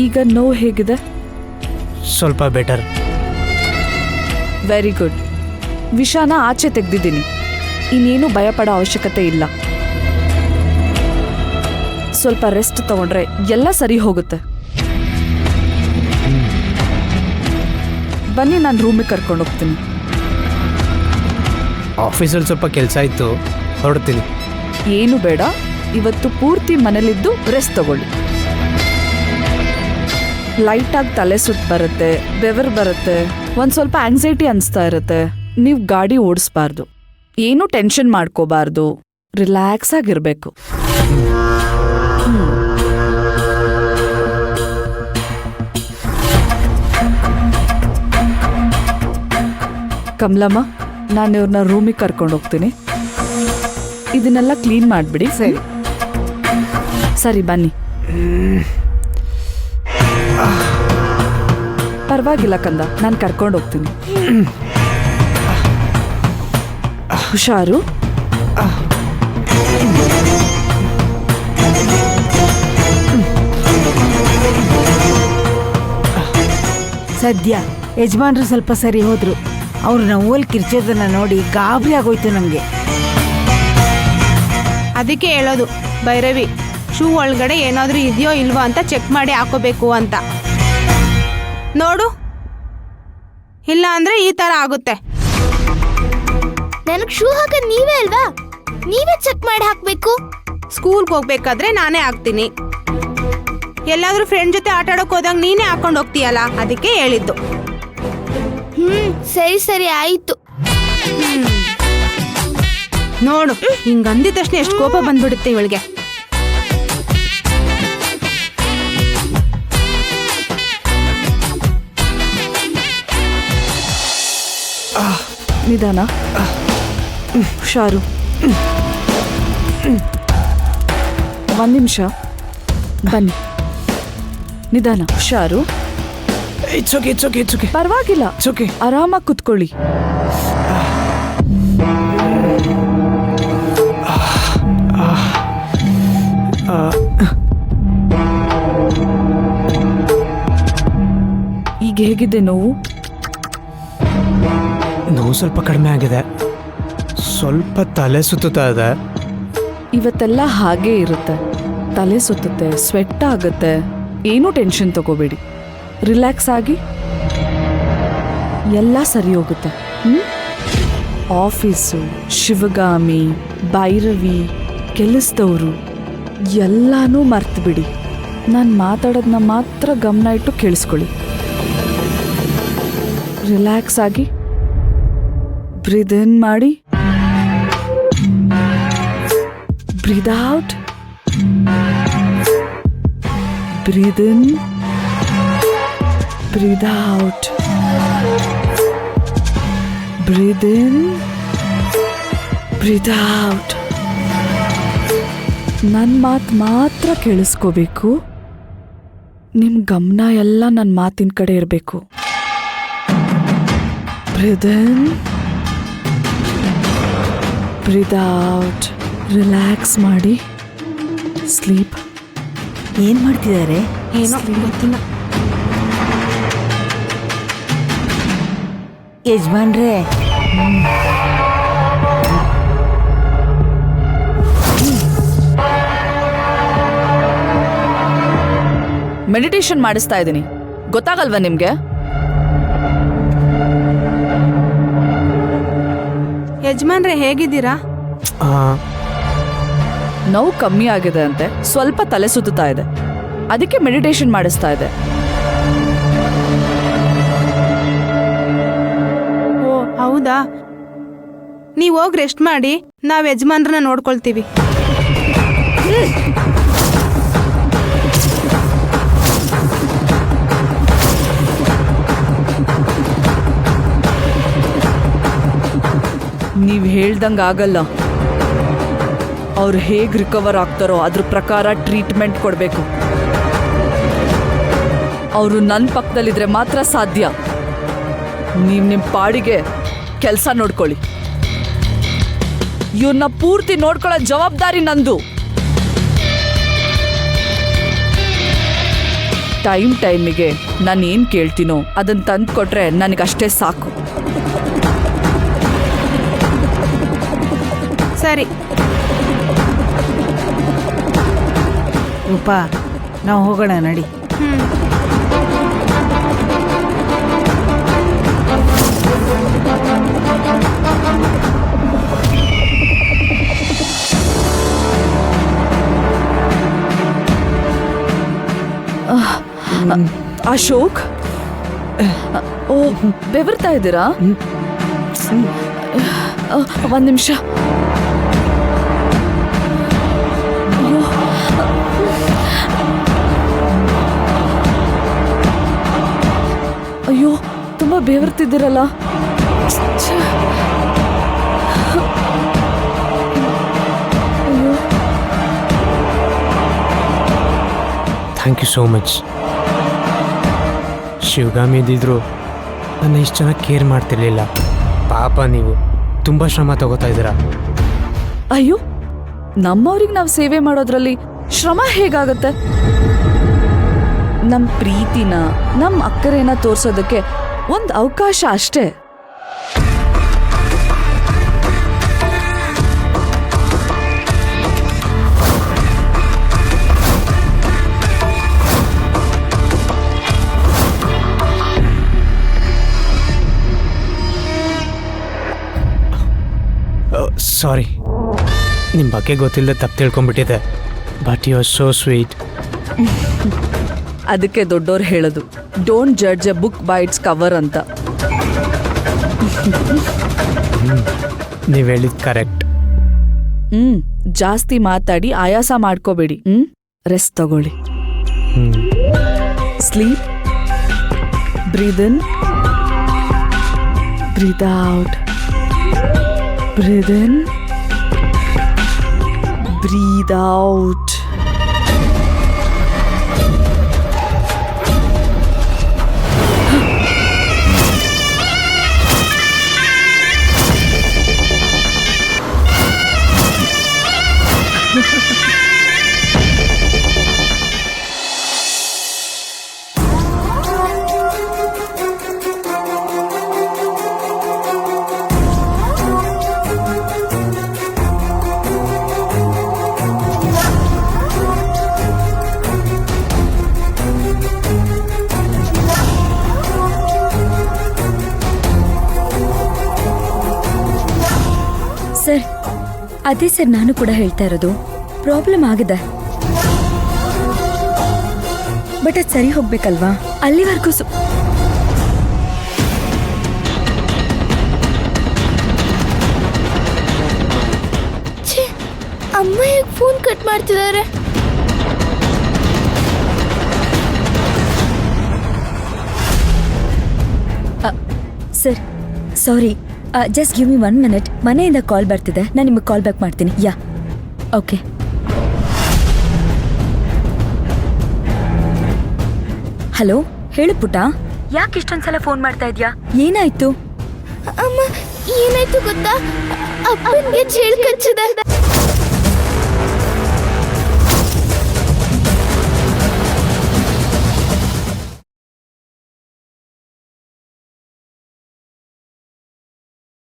ಈಗ ನೋವು ಹೇಗಿದೆ? ಸ್ವಲ್ಪ ಬೆಟರ್. Very good. ವಿಷಾನ ಆಚೆ ತೆಗೆದಿದ್ದೀನಿ. ಇನ್ನೇನು ಭಯಪಡೋ ಅವಶ್ಯಕತೆ ಇಲ್ಲ. ಸ್ವಲ್ಪ ರೆಸ್ಟ್ ತಗೊಂಡ್ರೆ ಎಲ್ಲ ಸರಿ ಹೋಗುತ್ತೆ. ಬನ್ನಿ, ನಾನು ರೂಮಿಗೆ ಕರ್ಕೊಂಡು ಹೋಗ್ತೀನಿ. ಆಫೀಸಲ್ಲಿ ಸ್ವಲ್ಪ ಕೆಲಸ ಇತ್ತು, ಹೊರಡ್ತೀನಿ. ಏನು ಬೇಡ, ಇವತ್ತು ಪೂರ್ತಿ ಮನೇಲಿದ್ದು ರೆಸ್ಟ್ ತಗೊಳ್ಳಿ. ಲೈಟಾಗಿ ತಲೆ ಸುತ್ತ ಬರುತ್ತೆ, ಬೆವರು ಬರುತ್ತೆ, ಒಂದು ಸ್ವಲ್ಪ ಆಂಗ್ಸೈಟಿ ಅನಿಸ್ತಾ ಇರುತ್ತೆ. ನೀವು ಗಾಡಿ ಓಡಿಸ್ಬಾರ್ದು, ಏನೂ ಟೆನ್ಷನ್ ಮಾಡ್ಕೋಬಾರ್ದು, ರಿಲ್ಯಾಕ್ಸ್ ಆಗಿರಬೇಕು. ಕಮಲಮ್ಮ, ನಾನು ಇವ್ರನ್ನ ರೂಮಿಗೆ ಕರ್ಕೊಂಡು ಹೋಗ್ತೀನಿ. ಇದನ್ನೆಲ್ಲ ಕ್ಲೀನ್ ಮಾಡಿಬಿಡಿ. ಸರಿ ಸರಿ, ಬನ್ನಿ. ಪರವಾಗಿಲ್ಲ ಕಂದ, ನಾನು ಕರ್ಕೊಂಡು ಹೋಗ್ತೀನಿ. ಹುಷಾರು. ಸದ್ಯ ಯಜಮಾನ್ರು ಸ್ವಲ್ಪ ಸರಿ ಹೋದ್ರು. ಅವ್ರನ್ನ ಓಲ್ ಕಿರ್ಚೋದನ್ನ ನೋಡಿ ಗಾಬರಿ ಆಗೋಯ್ತು ನಮಗೆ. ಅದಕ್ಕೆ ಹೇಳೋದು ಭೈರವಿ, ಶೂ ಒಳಗಡೆ ಏನಾದರೂ ಇದೆಯೋ ಇಲ್ವೋ ಅಂತ ಚೆಕ್ ಮಾಡಿ ಹಾಕೋಬೇಕು ಅಂತ. ನೋಡು, ಇಲ್ಲ ಅಂದ್ರೆ ಈ ತರ ಆಗುತ್ತೆ. ನನಗೆ ಶೂ ಹಾಕೋದು ನೀವೇ ಅಲ್ವಾ? ನೀವೇ ಚೆಕ್ ಮಾಡಿ ಹಾಕ್ಬೇಕು. ಸ್ಕೂಲ್ಗೆ ಹೋಗ್ಬೇಕಾದ್ರೆ ನಾನೇ ಹಾಕ್ತೀನಿ. ಎಲ್ಲಾದ್ರೂ ಫ್ರೆಂಡ್ ಜೊತೆ ಆಟ ಆಡೋಕೆ ಹೋದಾಗ ನೀನೇ ಹಾಕೊಂಡು ಹೋಗ್ತೀಯಲ್ಲ, ಅದಕ್ಕೆ ಹೇಳಿದ್ದು. ಸರಿ ಸರಿ ಆಯ್ತು. ನೋಡು, ಹಿಂಗ ಅಂದಿದ ತಕ್ಷಣ ಎಷ್ಟು ಕೋಪ ಬಂದ್ಬಿಡುತ್ತೆ ಇವಳಿಗೆ. ನಿಧಾನ. ಹುಷಾರು. ಒಂದು ನಿಮಿಷ, ಬನ್ನಿ. ನಿಧಾನ, ಹುಷಾರು. It's okay. ಪರವಾಗಿಲ್ಲ, ಆರಾಮಾಗಿ ಕುತ್ಕೊಳ್ಳಿ. ಈಗ ಹೇಗಿದೆ ನೋವು? ನೋವು ಸ್ವಲ್ಪ ಕಡಿಮೆ ಆಗಿದೆ, ಸ್ವಲ್ಪ ತಲೆ ಸುತ್ತಾ ಇದೆ. ಇವತ್ತೆಲ್ಲ ಹಾಗೇ ಇರುತ್ತೆ. ತಲೆ ಸುತ್ತುತ್ತೆ, ಸ್ವೆಟ್ ಆಗುತ್ತೆ. ಏನೂ ಟೆನ್ಷನ್ ತಗೋಬೇಡಿ, ರಿಲ್ಯಾಕ್ಸ್ ಆಗಿ ಎಲ್ಲ ಸರಿ ಹೋಗುತ್ತೆ. ಆಫೀಸು, ಶಿವಗಾಮಿ, ಭೈರವಿ, ಕೆಲಸದವರು ಎಲ್ಲನೂ ಮರ್ತು ಬಿಡಿ. ನಾನು ಮಾತಾಡೋದನ್ನ ಮಾತ್ರ ಗಮನ ಇಟ್ಟು ಕೇಳಿಸ್ಕೊಳ್ಳಿ. ರಿಲ್ಯಾಕ್ಸ್ ಆಗಿ ಬ್ರೀದ್ ಇನ್ ಮಾಡಿ, ಬ್ರೀದ್ ಔಟ್, ಬ್ರೀದ್ ಇನ್, ಬ್ರೀದ್ ಔಟ್, ಬ್ರೀದ್ ಇನ್, ಬ್ರೀದ್ ಔಟ್. ನನ್ನ ಮಾತು ಮಾತ್ರ ಕೇಳಿಸ್ಕೋಬೇಕು. ನಿಮ್ಮ ಗಮನ ಎಲ್ಲ ನನ್ನ ಮಾತಿನ ಕಡೆ ಇರಬೇಕು. ಬ್ರೀದ್ ಇನ್, ಬ್ರೀದ್ ಔಟ್. ರಿಲ್ಯಾಕ್ಸ್ ಮಾಡಿ, ಸ್ಲೀಪ್. ಏನ್ ಮಾಡ್ತಿದ್ದಾರೆ? ಏನೋ ಗೊತ್ತಿಲ್ಲ. ಯಜಮಾನ್ರೇ, ಮೆಡಿಟೇಷನ್ ಮಾಡಿಸ್ತಾ ಇದ್ದೀನಿ, ಗೊತ್ತಾಗಲ್ವಾ ನಿಮ್ಗೆ? ಯಜಮಾನ್ರೆ, ಹೇಗಿದ್ದೀರಾ? ನೋವು ಕಮ್ಮಿ ಆಗಿದೆ ಅಂತೆ, ಸ್ವಲ್ಪ ತಲೆ ಸುತ್ತಾ ಇದೆ, ಅದಕ್ಕೆ ಮೆಡಿಟೇಷನ್ ಮಾಡಿಸ್ತಾ ಇದೆ. ಓ ಹೌದಾ? ನೀವು ಹೋಗಿ ರೆಸ್ಟ್ ಮಾಡಿ, ನಾವು ಯಜಮಾನ್ರನ್ನ ನೋಡ್ಕೊಳ್ತೀವಿ. ನೀವು ಹೇಳ್ದಂಗೆ ಆಗಲ್ಲ. ಅವ್ರು ಹೇಗೆ ರಿಕವರ್ ಆಗ್ತಾರೋ ಅದ್ರ ಪ್ರಕಾರ ಟ್ರೀಟ್ಮೆಂಟ್ ಕೊಡಬೇಕು. ಅವರು ನನ್ನ ಪಕ್ಕದಲ್ಲಿದ್ರೆ ಮಾತ್ರ ಸಾಧ್ಯ. ನೀವು ನಿಮ್ಮ ಪಾಡಿಗೆ ಕೆಲಸ ನೋಡ್ಕೊಳ್ಳಿ. ಇವ್ರನ್ನ ಪೂರ್ತಿ ನೋಡ್ಕೊಳ್ಳೋ ಜವಾಬ್ದಾರಿ ನಂದು. ಟೈಮಿಗೆ ನಾನು ಏನು ಕೇಳ್ತೀನೋ ಅದನ್ನ ತಂದು ಕೊಟ್ರೆ ನನಗಷ್ಟೇ ಸಾಕು. ಸರಿ. ರೂಪಾ ನಾವು ಹೋಗೋಣ ನಡಿ. ಅಶೋಕ್, ಓ ಬೆವರ್ತಾ ಇದ್ದೀರಾ? ಒಂದ್ ನಿಮಿಷ. ಅಯ್ಯೋ ತುಂಬಾ ಬೆವರ್ತಿದ್ದೀರಲ್ಲ. ಅಯ್ಯೋ, thank you so much. Sivagami ಇದ್ದಿದ್ರು ನನ್ನ ಇಷ್ಟು ಚೆನ್ನಾಗಿ ಕೇರ್ ಮಾಡ್ತಿರ್ಲಿಲ್ಲ. ಪಾಪ ನೀವು ತುಂಬ ಶ್ರಮ ತಗೋತಾ ಇದ್ದೀರಾ. ಅಯ್ಯೋ, ನಮ್ಮವ್ರಿಗೆ ನಾವು ಸೇವೆ ಮಾಡೋದ್ರಲ್ಲಿ ಶ್ರಮ ಹೇಗಾಗತ್ತೆ? ನಮ್ಮ ಪ್ರೀತಿನ, ನಮ್ಮ ಅಕ್ಕರೇನ ತೋರ್ಸೋದಕ್ಕೆ ಒಂದು ಅವಕಾಶ ಅಷ್ಟೇ. ಸಾರಿ, ನಿಮ್ಮ ಬಗ್ಗೆ ಗೊತ್ತಿಲ್ಲದೆ ತಪ್ಪು ತಿಳ್ಕೊಂಬಿಟ್ಟಿದೆ. But you are so sweet. ಅದಕ್ಕೆ ದೊಡ್ಡೋರು ಹೇಳೋದು, don't judge a book by its cover ಅಂತ. ನೀವು ಹೇಳಿದ್ ಕರೆಕ್ಟ್. ಜಾಸ್ತಿ ಮಾತಾಡಿ ಆಯಾಸ ಮಾಡ್ಕೋಬೇಡಿ. ರೆಸ್ಟ್ ತಗೊಳ್ಳಿ. ಸ್ಲೀಪ್, ಬ್ರೀದ್ ಇನ್, ಬ್ರೀದ್ ಔಟ್, ಬ್ರೀದ್ ಇನ್, ಬ್ರೀದ್ ಔಟ್. ಸರ್, ಅದೇ ಸರ್ ನಾನು ಕೂಡ ಹೇಳ್ತಾ ಇರೋದು. ಪ್ರಾಬ್ಲಮ್ ಆಗಿದೆ, ಬಟ್ ಅದು ಸರಿ ಹೋಗ್ಬೇಕಲ್ವಾ? ಅಲ್ಲಿವರೆಗೂ ಅಮ್ಮ ಹೇಗೆ ಫೋನ್ ಕಟ್ ಮಾಡ್ತಿದ್ದಾರೆ? Sir sorry, just give me 1 minute. ಮನೆಯಿಂದ ಕಾಲ್ ಬರ್ತಿದೆ, ನಾನು ನಿಮಗೆ ಕಾಲ್ ಬ್ಯಾಕ್ ಮಾಡ್ತೀನಿ. ಯಾ, ಓಕೆ. ಹಲೋ, ಹೇಳು ಪುಟ್ಟ. ಯಾಕೆ ಇಷ್ಟೊಂದ್ಸಲ ಫೋನ್ ಮಾಡ್ತಾ ಇದ್ಯಾ? ಏನಾಯ್ತು? ಅಮ್ಮ ಏನಾಯ್ತು ಗೊತ್ತಾ? ಅಪ್ಪನಿಗೆ ಚೇಳು ಕಚ್ಚಿದೆ.